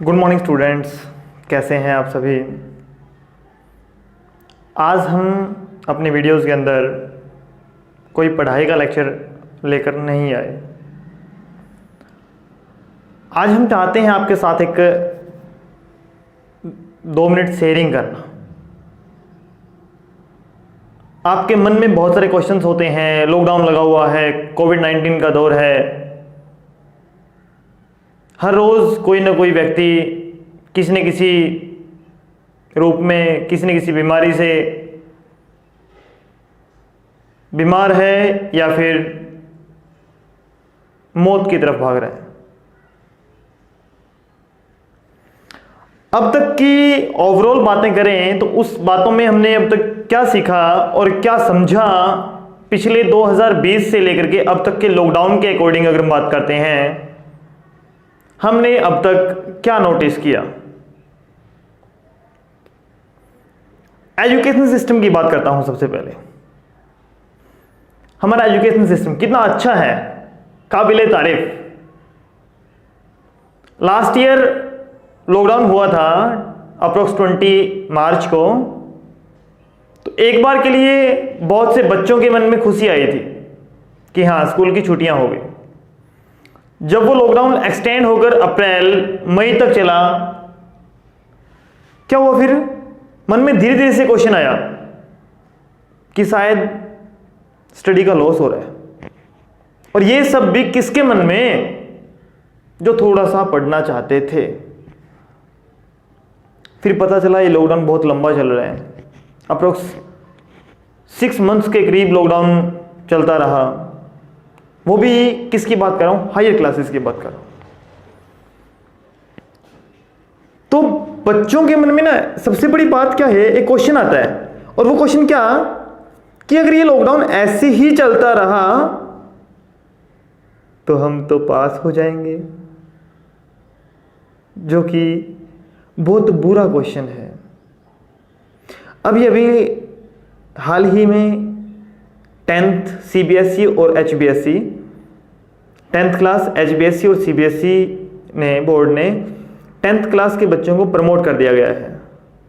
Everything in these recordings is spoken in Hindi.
गुड मॉर्निंग स्टूडेंट्स, कैसे हैं आप सभी। आज हम अपनी वीडियोस के अंदर कोई पढ़ाई का लेक्चर लेकर नहीं आए। आज हम चाहते हैं आपके साथ एक 2 मिनट शेयरिंग करना। आपके मन में बहुत सारे क्वेश्चंस होते हैं, लॉकडाउन लगा हुआ है, कोविड-19 का दौर है, हर रोज़ कोई ना कोई व्यक्ति किसी न किसी रूप में किसी न किसी बीमारी से बीमार है या फिर मौत की तरफ भाग रहा है। अब तक की ओवरऑल बातें करें तो उस बातों में हमने अब तक क्या सीखा और क्या समझा, पिछले 2020 से लेकर के अब तक के लॉकडाउन के अकॉर्डिंग अगर हम बात करते हैं, हमने अब तक क्या नोटिस किया। एजुकेशन सिस्टम की बात करता हूं। सबसे पहले हमारा एजुकेशन सिस्टम कितना अच्छा है, काबिले तारीफ। लास्ट ईयर लॉकडाउन हुआ था अप्रोक्स 20 मार्च को, तो एक बार के लिए बहुत से बच्चों के मन में खुशी आई थी कि हाँ, स्कूल की छुट्टियां हो गई। जब वो लॉकडाउन एक्सटेंड होकर अप्रैल मई तक चला, क्या हुआ फिर मन में धीरे धीरे से क्वेश्चन आया कि शायद स्टडी का लॉस हो रहा है। और ये सब भी किसके मन में, जो थोड़ा सा पढ़ना चाहते थे। फिर पता चला ये लॉकडाउन बहुत लंबा चल रहा है, अप्रोक्स 6 मंथ्स के करीब लॉकडाउन चलता रहा। वो भी किसकी बात कर रहा हूं, हायर क्लासेस की बात कर रहा हूं। तो बच्चों के मन में ना सबसे बड़ी बात क्या है, एक क्वेश्चन आता है, और वो क्वेश्चन क्या कि अगर ये लॉकडाउन ऐसे ही चलता रहा तो हम तो पास हो जाएंगे, जो कि बहुत बुरा क्वेश्चन है। अभी हाल ही में 10th CBSE और HBSE, 10th क्लास HBSE और CBSE ने बोर्ड ने 10th क्लास के बच्चों को प्रमोट कर दिया गया है,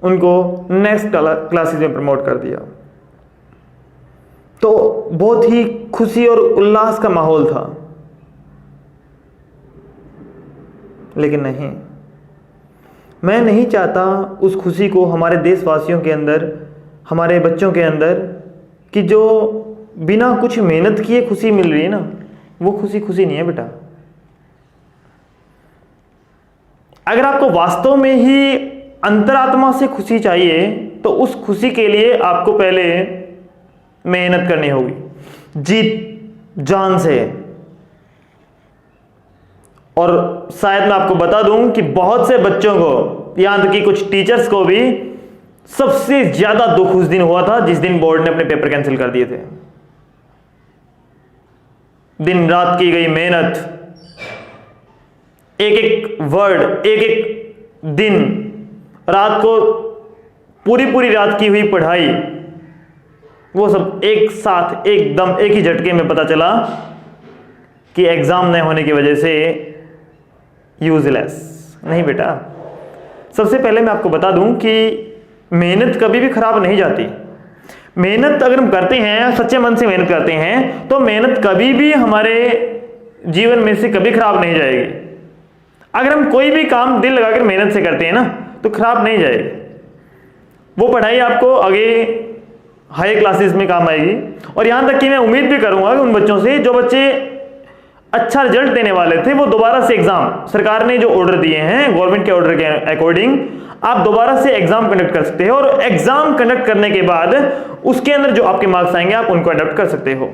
उनको नेक्स्ट क्लासेस में प्रमोट कर दिया। तो बहुत ही खुशी और उल्लास का माहौल था, लेकिन नहीं, मैं नहीं चाहता उस खुशी को हमारे देशवासियों के अंदर, हमारे बच्चों के अंदर, कि जो बिना कुछ मेहनत किए खुशी मिल रही है ना, वो खुशी नहीं है बेटा। अगर आपको वास्तव में ही अंतरात्मा से खुशी चाहिए तो उस खुशी के लिए आपको पहले मेहनत करनी होगी, जीत जान से। और शायद मैं आपको बता दूं कि बहुत से बच्चों को, यहां तक कि कुछ टीचर्स को भी सबसे ज्यादा दुख उस दिन हुआ था जिस दिन बोर्ड ने अपने पेपर कैंसिल कर दिए थे। दिन रात की गई मेहनत, एक एक वर्ड, एक एक दिन, रात को पूरी रात की हुई पढ़ाई, वो सब एक साथ एकदम एक ही झटके में पता चला कि एग्जाम न होने की वजह से यूजलेस। नहीं बेटा, सबसे पहले मैं आपको बता दूं कि मेहनत कभी भी खराब नहीं जाती। मेहनत अगर हम करते हैं, सच्चे मन से मेहनत करते हैं, तो मेहनत कभी भी हमारे जीवन में से कभी खराब नहीं जाएगी। अगर हम कोई भी काम दिल लगाकर मेहनत से करते हैं ना, तो खराब नहीं जाएगी। वो पढ़ाई आपको आगे हाई क्लासेस में काम आएगी। और यहां तक कि मैं उम्मीद भी करूंगा कि उन बच्चों से, जो बच्चे अच्छा रिजल्ट देने वाले थे, वो दोबारा से एग्जाम, सरकार ने जो ऑर्डर दिए हैं गवर्नमेंट के ऑर्डर के अकॉर्डिंग, आप दोबारा से एग्जाम कंडक्ट कर सकते हो। और एग्जाम कंडक्ट करने के बाद उसके अंदर जो आपके मार्क्स आएंगे आप उनको अडॉप्ट कर सकते हो।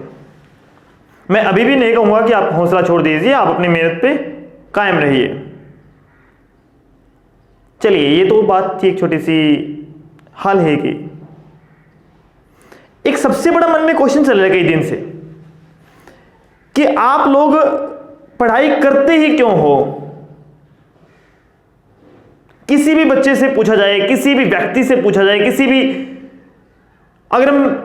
मैं अभी भी नहीं कहूंगा कि आप हौसला छोड़ दीजिए, आप अपनी मेहनत पे कायम रहिए। चलिए, ये तो बात थी एक छोटी सी हाल ही की। एक सबसे बड़ा मन में क्वेश्चन चल रहा है कई दिन से कि आप लोग पढ़ाई करते ही क्यों हो। किसी भी बच्चे से पूछा जाए, किसी भी व्यक्ति से पूछा जाए, किसी भी, अगर हम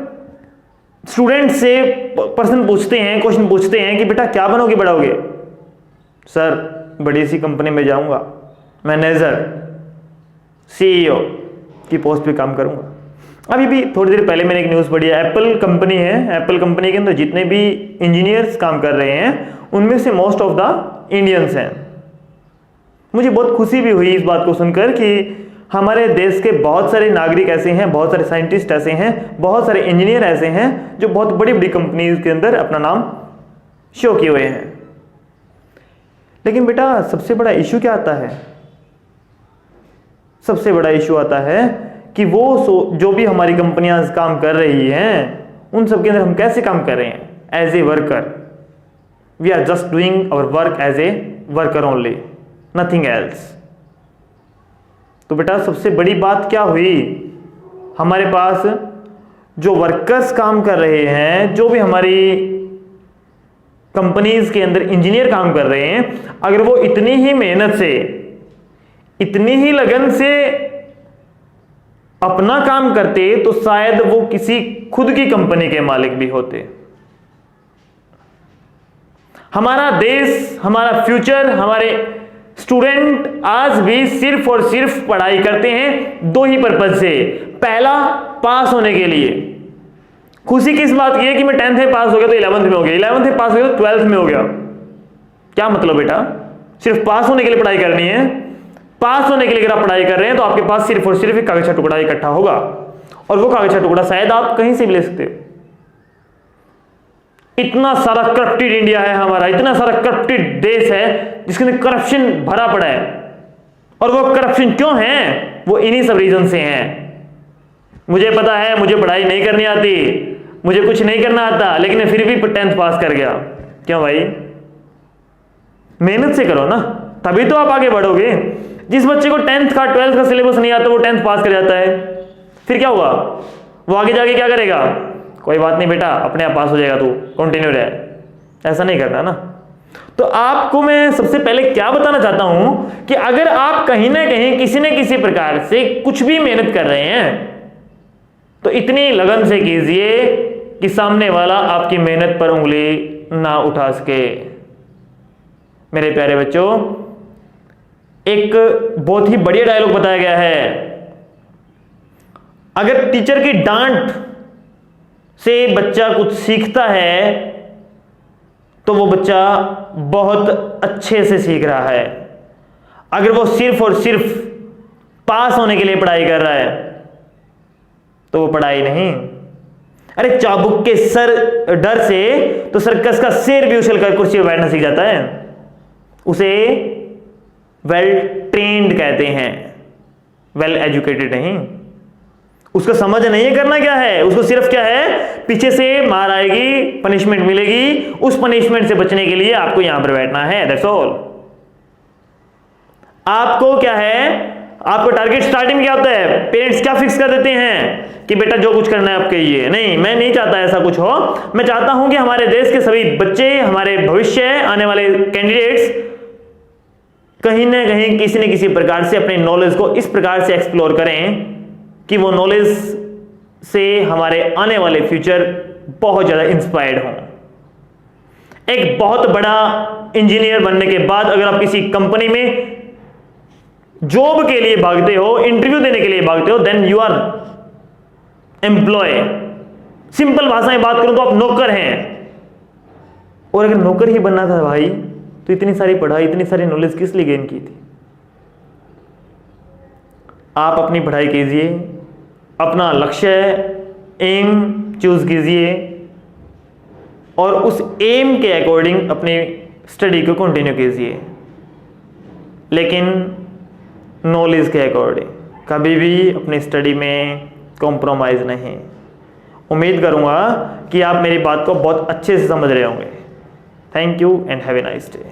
स्टूडेंट से पर्सन पूछते हैं, क्वेश्चन पूछते हैं कि बेटा क्या बनोगे बड़ा होगे, सर बड़ी सी कंपनी में जाऊंगा, मैनेजर, CEO की पोस्ट पे काम करूंगा। अभी भी थोड़ी देर पहले मैंने एक न्यूज़ पढ़ी है, एप्पल कंपनी है, एप्पल कंपनी के अंदर जितने भी इंजीनियर्स काम कर रहे हैं उनमें से मोस्ट ऑफ द इंडियंस हैं। मुझे बहुत खुशी भी हुई इस बात को सुनकर कि हमारे देश के बहुत सारे नागरिक ऐसे हैं, बहुत सारे साइंटिस्ट ऐसे हैं, बहुत सारे इंजीनियर ऐसे हैं जो बहुत बड़ी बड़ी कंपनीज के अंदर अपना नाम शो किए हुए हैं। लेकिन बेटा सबसे बड़ा इशू क्या आता है? सबसे बड़ा इशू आता है कि वो जो भी हमारी कंपनियां काम कर रही हैं उन सब के अंदर हम कैसे काम कर रहे हैं as a worker. We are just doing our work as a worker only, nothing else. तो बेटा सबसे बड़ी बात क्या हुई, हमारे पास जो वर्कर्स काम कर रहे हैं, जो भी हमारी कंपनीज के अंदर इंजीनियर काम कर रहे हैं, अगर वो इतनी ही मेहनत से, इतनी ही लगन से अपना काम करते तो शायद वो किसी खुद की कंपनी के मालिक भी होते। हमारा देश, हमारा फ्यूचर, हमारे स्टूडेंट आज भी सिर्फ और सिर्फ पढ़ाई करते हैं दो ही पर्पज से। पहला, पास होने के लिए। खुशी किस बात की है कि मैं 10th में पास हो गया तो 11th में हो गया, 11th में पास हो गया तो 12th में हो गया। क्या मतलब बेटा? सिर्फ पास होने के लिए पढ़ाई करनी है। पास होने के लिए अगर आप पढ़ाई कर रहे हैं तो आपके पास सिर्फ और सिर्फ एक कागज का टुकड़ा इकट्ठा होगा, और वो कागज का टुकड़ा शायद आप कहीं से भी ले सकते हो। इतना सारा करप्टेड इंडिया है हमारा, इतना सारा करप्टेड देश है जिसके अंदर करप्शन भरा पड़ा है। और वो करप्शन क्यों है? वो इन्हीं सब रीजन से है। मुझे पता है मुझे पढ़ाई नहीं करनी आती, मुझे कुछ नहीं करना आता, लेकिन मैं फिर भी 10th पास कर गया। क्यों भाई? मेहनत से करो ना, तभी तो आप आगे बढ़ोगे। जिस बच्चे को 10th का 12th का सिलेबस नहीं आता वो 10th पास कर जाता है, फिर क्या हुआ? वो आगे जाके क्या करेगा? कोई बात नहीं बेटा, अपने आप पास हो जाएगा, तू कंटिन्यू रहे। ऐसा नहीं करना ना। तो आपको मैं सबसे पहले क्या बताना चाहता हूं कि अगर आप कहीं ना कहीं किसी न किसी प्रकार से कुछ भी मेहनत कर रहे हैं तो इतनी लगन से कीजिए कि सामने वाला आपकी मेहनत पर उंगली ना उठा सके। मेरे प्यारे बच्चों, एक बहुत ही बढ़िया डायलॉग बताया गया है, अगर टीचर की डांट से बच्चा कुछ सीखता है तो वो बच्चा बहुत अच्छे से सीख रहा है। अगर वो सिर्फ और सिर्फ पास होने के लिए पढ़ाई कर रहा है तो वो पढ़ाई नहीं। अरे चाबुक के सर डर से तो सर्कस का शेर भी उछलकर कुर्सी पर बैठना सीख जाता है। उसे वेल ट्रेन्ड कहते हैं, वेल एजुकेटेड नहीं। उसको समझ नहीं है करना क्या है, उसको सिर्फ क्या है, पीछे से मार आएगी, पनिशमेंट मिलेगी, उस पनिशमेंट से बचने के लिए आपको यहां पर बैठना है। That's all. आपको क्या है, आपको टारगेट स्टार्टिंग क्या होता है? पेरेंट्स क्या फिक्स कर देते हैं कि बेटा जो कुछ करना है आप कहिए। नहीं, मैं नहीं चाहता ऐसा कुछ हो। मैं चाहता हूं कि हमारे देश के सभी बच्चे, हमारे भविष्य आने वाले कैंडिडेट्स कहीं ना कहीं किसी न किसी प्रकार से अपने नॉलेज को इस प्रकार से एक्सप्लोर करें कि वो नॉलेज से हमारे आने वाले फ्यूचर बहुत ज्यादा इंस्पायर्ड हों। एक बहुत बड़ा इंजीनियर बनने के बाद अगर आप किसी कंपनी में जॉब के लिए भागते हो, इंटरव्यू देने के लिए भागते हो, then you are employ. Simple भाषा में बात करूं तो आप नौकर हैं। और अगर नौकर ही बनना था भाई तो इतनी सारी पढ़ाई, इतनी सारी नॉलेज किस लिए गेन की थी? आप अपनी पढ़ाई कीजिए, अपना लक्ष्य एम चूज कीजिए और उस एम के अकॉर्डिंग अपनी स्टडी को कंटिन्यू कीजिए, लेकिन नॉलेज के अकॉर्डिंग। कभी भी अपनी स्टडी में कॉम्प्रोमाइज़ नहीं। उम्मीद करूंगा कि आप मेरी बात को बहुत अच्छे से समझ रहे होंगे। Thank you and have a nice day.